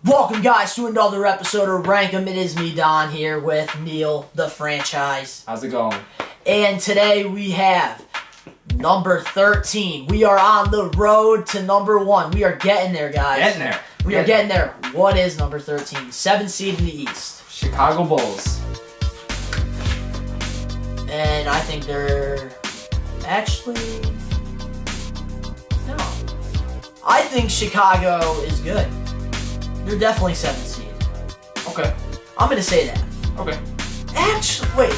Welcome, guys, to another episode of Rank 'em. It is me, Don, here with Neil, the franchise. How's it going? And today we have number 13. We are on the road to number 1. We are getting there, guys. Getting there. We are getting there. What is number 13? 7th seed in the East. Chicago Bulls. And I think they're actually... No. I think Chicago is good. They're definitely 7th seed. Okay. I'm going to say that. Okay. Actually, wait.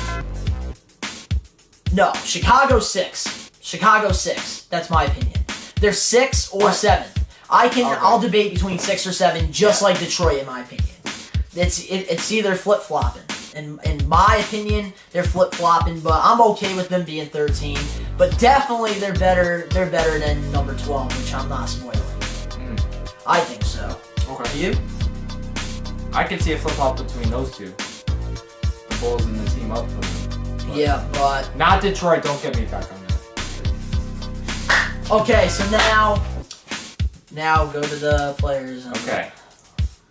No, Chicago 6. Chicago 6. That's my opinion. They're 6 or 7th. I'll debate between 6 or 7, just like Detroit, in my opinion. It's either flip-flopping. In my opinion, they're flip-flopping, but I'm okay with them being 13. But definitely they're better than number 12, which I'm not spoiling. I think so. Okay. You? I can see a flip-flop between those two. The Bulls and the team up from them. Yeah, but... Not Detroit, don't get me back on that. Okay, so now go to the players. Okay.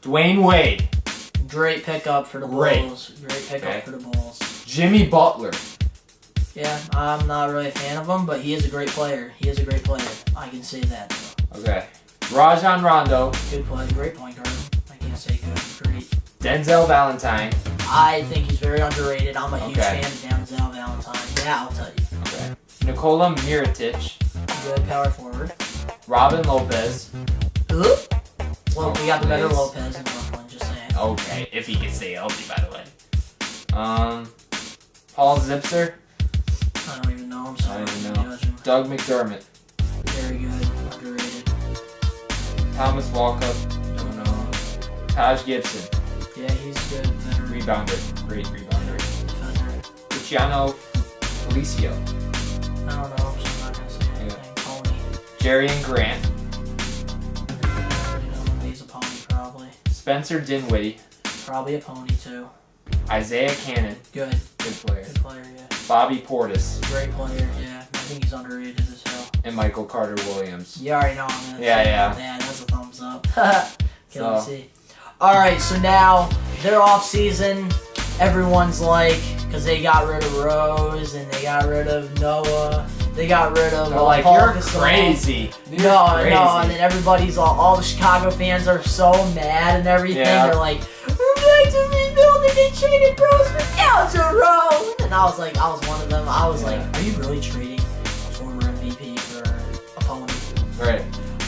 Dwayne Wade. Great pickup for the Bulls. Great pickup for the Bulls. Jimmy Butler. Yeah, I'm not really a fan of him, but he is a great player. I can say that. Okay. Rajon Rondo. Good play. Great point guard. I can't say good. Great. Denzel Valentine. I think he's very underrated. I'm a huge Okay. fan of Denzel Valentine. Yeah, I'll tell you. Okay. Nikola Mirotic. Good power forward. Robin Lopez. Who? Well, we got the better nice. Lopez in Brooklyn, just saying. Okay, if he can stay healthy, by the way. Paul Zipser. I don't even know. I'm sorry. I don't even to know. judge him. Doug McDermott. Very good. Underrated. Thomas Walkup. Don't know. Taj Gibson. Yeah, he's good. Better Rebounder. Great rebounder. defender. Luciano Felicio. I don't know, so I'm not going to say anything. Pony. Jerian Grant. He's a pony, probably. Spencer Dinwiddie. Probably a pony, too. Isaiah Cannon. Good. Good player. Good player, yeah. Bobby Portis. Great player, yeah. I think he's underrated as hell. And Michael Carter Williams. You already know I'm going to Yeah, say yeah. that. That's a thumbs up. Can So. we see? Alright, so now they're off season. Everyone's like, because they got rid of Rose and they got rid of Noah. They got rid of They're like, Paul you're Gasol. crazy. You're No, crazy. and then everybody's all the Chicago fans are so mad and everything. Yeah. They're like, we're back to rebuilding. They traded Rose for Alger Rose. And I was one of them. I was like, are you really trading a former MVP for a pony? Right.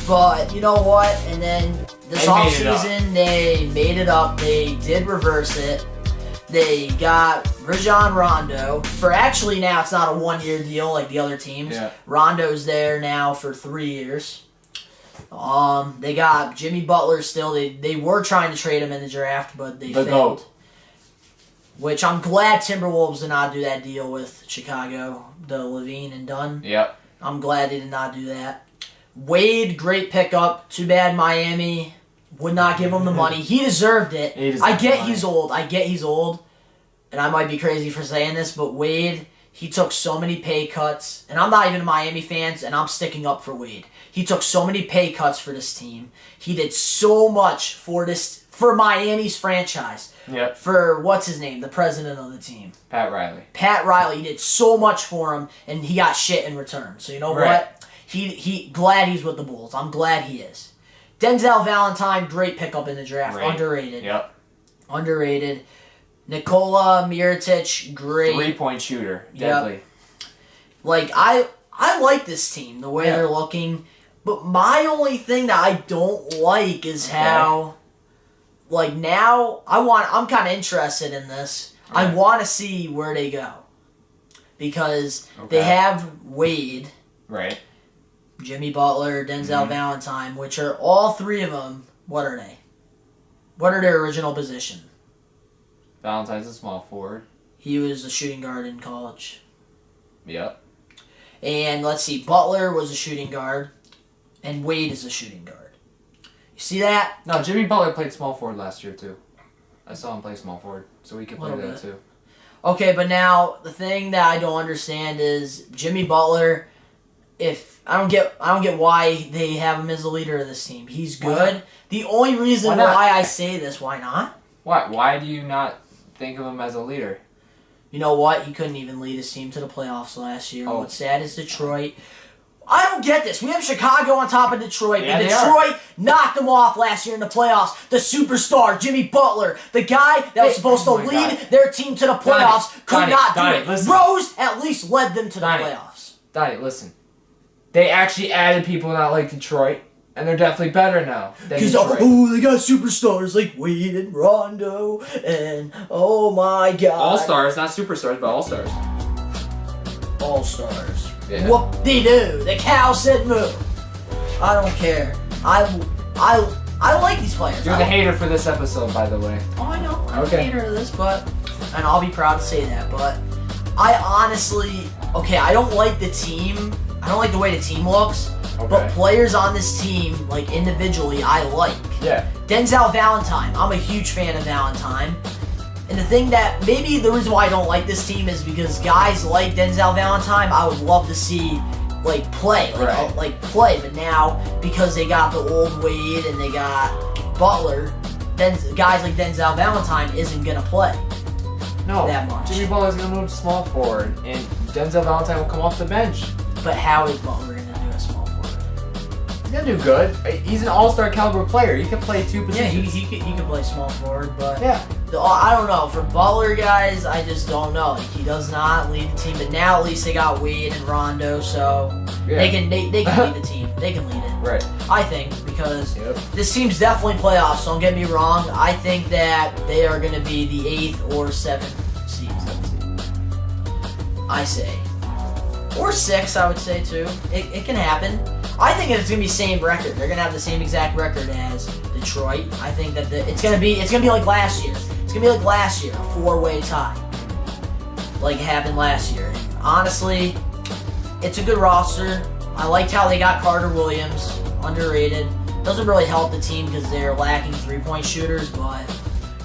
But you know what? And then this They made it up. offseason, they made it up. They did reverse it. They got Rajon Rondo for actually now it's not a 1-year deal like the other teams. Yeah. Rondo's there now for 3 years. They got Jimmy Butler still. They were trying to trade him in the draft, but they The failed. GOAT. Which I'm glad Timberwolves did not do that deal with Chicago, the Levine and Dunn. Yep. I'm glad they did not do that. Wade, great pickup. Too bad Miami would not give him the money. He deserved it. He deserved I get the money. he's old. And I might be crazy for saying this, but Wade, he took so many pay cuts. And I'm not even a Miami fan, and I'm sticking up for Wade. He took so many pay cuts for this team. He did so much for Miami's franchise. Yep. For, what's his name? The president of the team. Pat Riley. Pat Riley did so much for him, and he got shit in return. So you know Right. what? He glad he's with the Bulls. I'm glad he is. Denzel Valentine, great pickup in the draft. Great. Underrated. Yep. Underrated. Nikola Mirotic, great. 3-point shooter. Yep. Deadly. Like I like this team the way Yeah. they're looking, but my only thing that I don't like is how, like now I'm kind of interested in this. I Right. want to see where they go because they Okay. have Wade, Right. Jimmy Butler, Denzel Mhm. Valentine, which are all three of them. What are they? What are their original position? Valentine's a small forward. He was a shooting guard in college. Yep. And let's see, Butler was a shooting guard, and Wade is a shooting guard. You see that? No, Jimmy Butler played small forward last year too. I saw him play small forward, so we could play Little that bit. too. Okay, but now the thing that I don't understand is Jimmy Butler. If I don't get why they have him as the leader of this team. He's good. The only reason why I say this, why not? Why do you not think of him as a leader? You know what? He couldn't even lead his team to the playoffs last year. Oh. What's sad is Detroit. I don't get this. We have Chicago on top of Detroit, Yeah, but they Detroit knocked them off last year in the playoffs. The superstar, Jimmy Butler, the guy that was supposed to lead their team to the playoffs, could not do it. listen. Rose at least led them to the Donnie, playoffs. Donnie, listen. They actually added people not like Detroit, and they're definitely better now than Because Detroit. they got superstars like Wade and Rondo, and oh my God, All-stars, not superstars, but all-stars. All-stars. Yeah. Whoop-de-doo. The cow said moo. I don't care. I like these players. You're the hater for this episode, by the way. Oh, I know. I'm Okay. a hater of this, and I'll be proud to say that, but I honestly, I don't like the team. I don't like the way the team looks, but players on this team, like individually, I like. Yeah. Denzel Valentine. I'm a huge fan of Valentine. And the thing that, maybe the reason why I don't like this team is because guys like Denzel Valentine, I would love to see, play. Play. But now, because they got the old Wade and they got Butler, then guys like Denzel Valentine isn't going to play. No. That much. Jimmy Butler's going to move to small forward, and Denzel Valentine will come off the bench. But how is Butler going to do a small forward? He's going to do good. He's an all-star caliber player. He can play two Yeah, positions. he could play small forward, but Yeah. I don't know. For Butler guys, I just don't know. He does not lead the team, but now at least they got Wade and Rondo, so they can lead the team. They can lead it. Right. I think, because this team's definitely playoffs. Don't get me wrong. I think that they are going to be the 8th or 7th seed. I say. Or 6th, I would say, too. It can happen. I think it's going to be same record. They're going to have the same exact record as Detroit. I think that it's going to be like last year. It's going to be like last year, a 4-way tie. Like it happened last year. And honestly, it's a good roster. I liked how they got Carter Williams, underrated. Doesn't really help the team because they're lacking 3-point shooters, but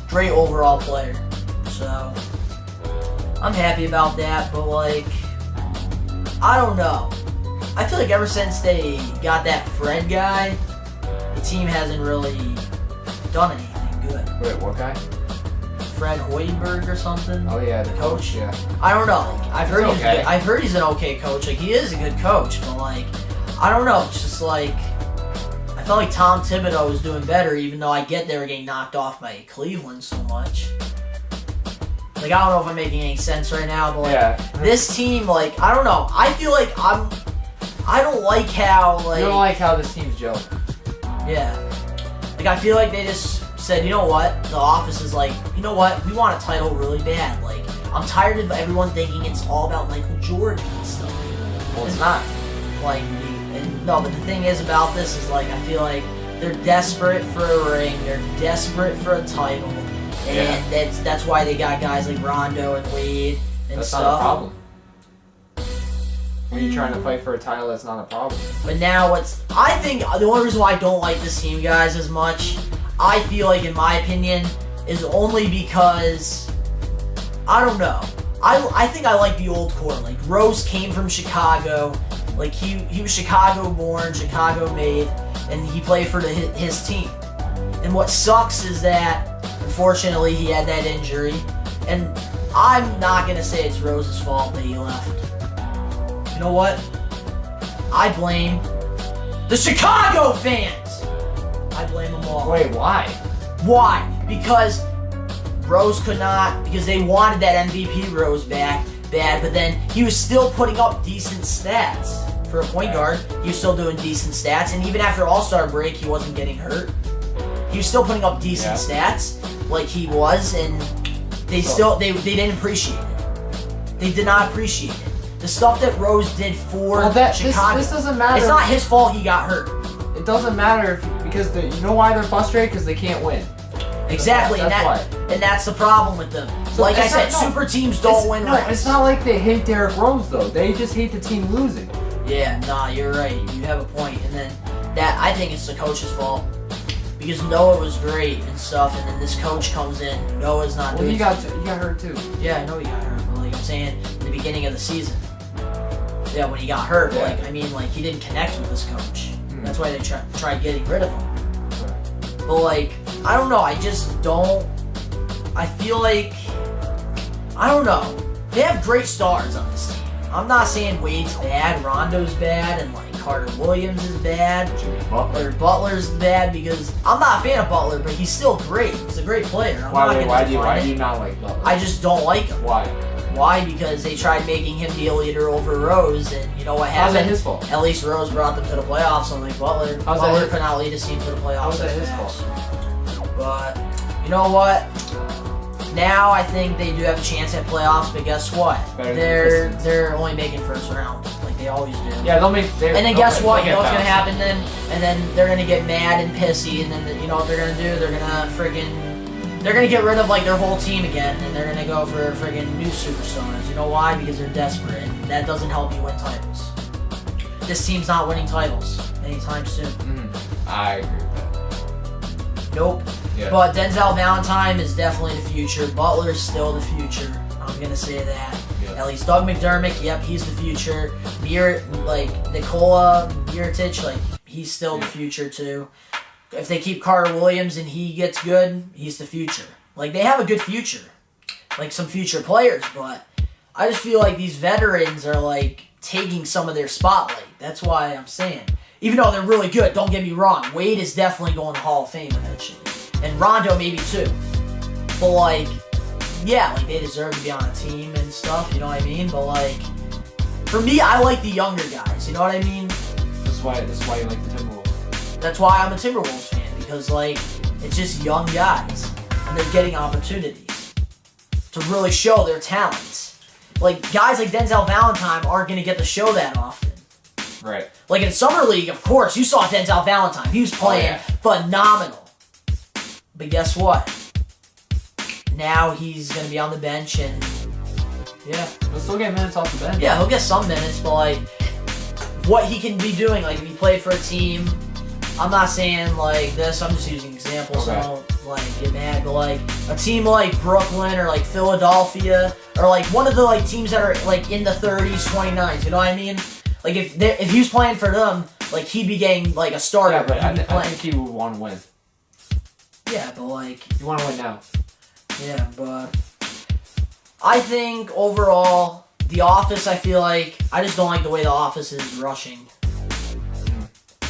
great overall player. So, I'm happy about that, but I don't know. I feel like ever since they got that Fred guy, the team hasn't really done anything good. Wait, what guy? Fred Hoiberg or something. Oh yeah, the coach. Yeah. I don't know. I've heard He's okay. I've heard he's an okay coach. He is a good coach, but I don't know. It's just I felt like Tom Thibodeau was doing better, even though I get they were getting knocked off by Cleveland so much. I don't know if I'm making any sense right now, but this team, I don't know. I feel like I don't like how You don't like how this team's joke. Yeah. I feel like they just said, you know what? The office is you know what? We want a title really bad. I'm tired of everyone thinking it's all about Michael Jordan and stuff. Well, it's not. No, but the thing is about this is I feel like they're desperate for a ring. They're desperate for a title. And that's why they got guys like Rondo and Wade and That's stuff. not a problem. When you're trying to fight for a title, that's not a problem. But now I think the only reason why I don't like this team, guys, as much, I feel like, in my opinion, is only because, I don't know. I think I like the old core. Rose came from Chicago. He was Chicago born, Chicago made, and he played for his team. And what sucks is that, unfortunately, he had that injury. And I'm not going to say it's Rose's fault that he left. You know what? I blame the Chicago fans. I blame them all. Wait, why? Why? Because Rose could not, because they wanted that MVP Rose bad, but then he was still putting up decent stats. For a point guard, he was still doing decent stats, and even after All-Star break, he wasn't getting hurt. He was still putting up decent stats, like he was, and they didn't appreciate it. They did not appreciate it. The stuff that Rose did for Chicago. This doesn't matter. It's not his fault he got hurt. It doesn't matter because you know why they're frustrated? Because they can't win. Exactly, and that's the problem with them. So like I said, super teams don't win. No, it's not like they hate Derrick Rose though. They just hate the team losing. Yeah, nah, you're right. You have a point, and then I think it's the coach's fault because Noah was great and stuff, and then this coach comes in. Noah's not Well, doing. you got hurt too. Yeah, I know he got hurt, but like I'm saying, in the beginning of the season. Yeah, when he got hurt, Yeah. like I mean, like he didn't connect with this coach. That's why they tried getting rid of him. But like, I don't know. I just don't. I feel like I don't know. They have great stars on this team. I'm not saying Wade's bad, Rondo's bad, and like Carter Williams is bad, or Butler's bad because I'm not a fan of Butler, but he's still great. He's a great player. Why do you not like Butler? I just don't like him. Why? Why? Because they tried making him be a leader over Rose, and you know what How's happened? that his fault? At least Rose brought them to the playoffs, unlike Butler. How's Butler that could not lead his team to the playoffs. How's that his fast. fault? But you know what? Now I think they do have a chance at playoffs, but guess what? Better than the Pistons. They're only making first round, like they always do. Yeah, they'll make. And then guess what? You know what's gonna happen then? And then they're gonna get mad and pissy, and then you know what they're gonna do? They're gonna get rid of like their whole team again, and they're gonna go for friggin' new superstars. You know why? Because they're desperate, and that doesn't help you win titles. This team's not winning titles anytime soon. I agree with that. Nope. Yeah. But Denzel Valentine is definitely the future. Butler's still the future. I'm gonna say that. Yeah. At least Doug McDermott, yep, he's the future. Nikola Mirotic, like he's still the future too. If they keep Carter Williams and he gets good, he's the future. Like they have a good future, like some future players. But I just feel like these veterans are like taking some of their spotlight. That's why I'm saying, even though they're really good, don't get me wrong. Wade is definitely going to Hall of Fame eventually, and Rondo maybe too. But like, yeah, like they deserve to be on a team and stuff. You know what I mean? But like, for me, I like the younger guys. You know what I mean? This is why you like the Timberwolves. That's why I'm a Timberwolves fan, because like it's just young guys and they're getting opportunities to really show their talents. Like guys like Denzel Valentine aren't going to get to show that often. Right. Like in Summer League, of course, you saw Denzel Valentine. He was playing phenomenal. But guess what? Now he's going to be on the bench and yeah. He'll still get minutes off the bench. Yeah, he'll get some minutes, but like what he can be doing, like if he played for a team, I'm not saying like this, I'm just using examples, so I don't like get mad, but like a team like Brooklyn or like Philadelphia or like one of the like teams that are like in the 30s, 29s, you know what I mean? Like if he was playing for them, like he'd be getting like a starter. Yeah, but He'd be I think he would want to win. yeah, but like You want to win now. yeah, but I think overall The Office, I feel like I just don't like the way The Office is rushing.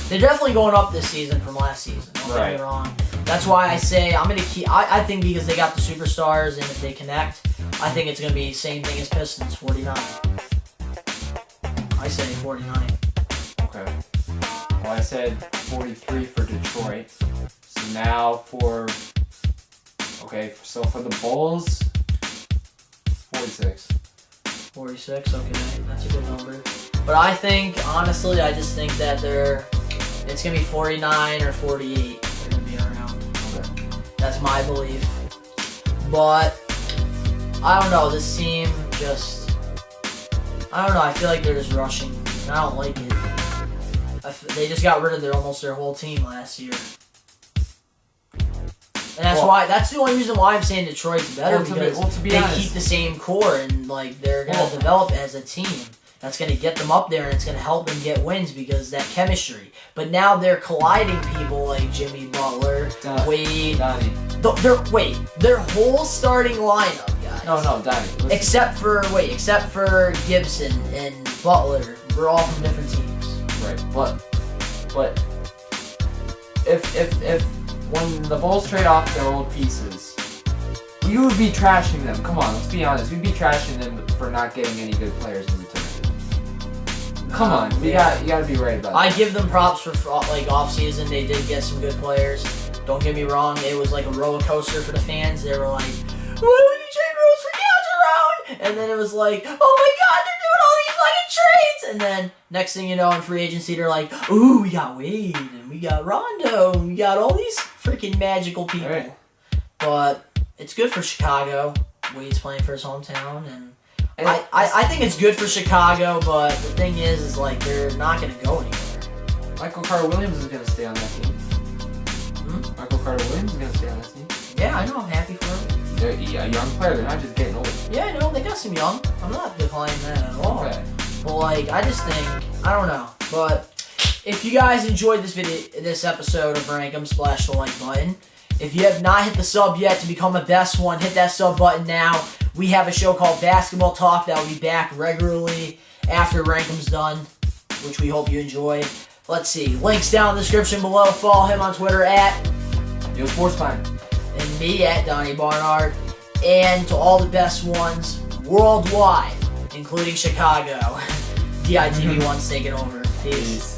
They're definitely going up this season from last season. Don't get me wrong. That's why I say I'm gonna keep. I think because they got the superstars and if they connect, I think it's gonna be same thing as Pistons, 49. I say 49. Okay. Well, I said 43 for Detroit. So now for. Okay, so for the Bulls, 46. 46. Okay, that's a good number. But I think honestly, I just think that it's gonna be 49 or 48. They're gonna be around. Okay. That's my belief. But I don't know. This team just. I don't know. I feel like they're just rushing. And I don't like it. They just got rid of almost their whole team last year. And that's the only reason why I'm saying Detroit's better because to be they honest, keep the same core and like they're gonna develop as a team. That's gonna get them up there and it's gonna help them get wins because that chemistry. But now they're colliding people like Jimmy Butler, Wade. Donnie. Their whole starting lineup, guys. No, Donnie. Listen. Except for Gibson and Butler, we're all from different teams. Right, but if when the Bulls trade off their old pieces, we would be trashing them. Come on, let's be honest. We'd be trashing them for not getting any good players in return. Come on, you gotta be right about that. I give them props for like off season. They did get some good players. Don't get me wrong. It was like a roller coaster for the fans. They were like, "Why would you trade Rose for Calderon?" And then it was like, "Oh my God, they're doing all these fucking trades!" And then next thing you know, in free agency, they're like, "Ooh, we got Wade and we got Rondo and we got all these freaking magical people." Right. But it's good for Chicago. Wade's playing for his hometown, and I think it's good for Chicago. But the thing is like they're not gonna go anywhere. Michael Carter Williams is gonna stay on that team. Michael Carter Williams is gonna stay on the team. Yeah, I know. I'm happy for him. They're a young player. They're not just getting old. Yeah, I know. They got some young. I'm not declining that at all. Okay. But like, I just think I don't know. But if you guys enjoyed this episode of Rank 'em, splash the like button. If you have not hit the sub yet to become a best one, hit that sub button now. We have a show called Basketball Talk that will be back regularly after Rank 'em's done, which we hope you enjoy. Let's see. Links down in the description below. Follow him on Twitter at YoSportsTime. and me at Donnie Barnard. And to all the best ones worldwide, including Chicago. DITV1's taking over. Peace.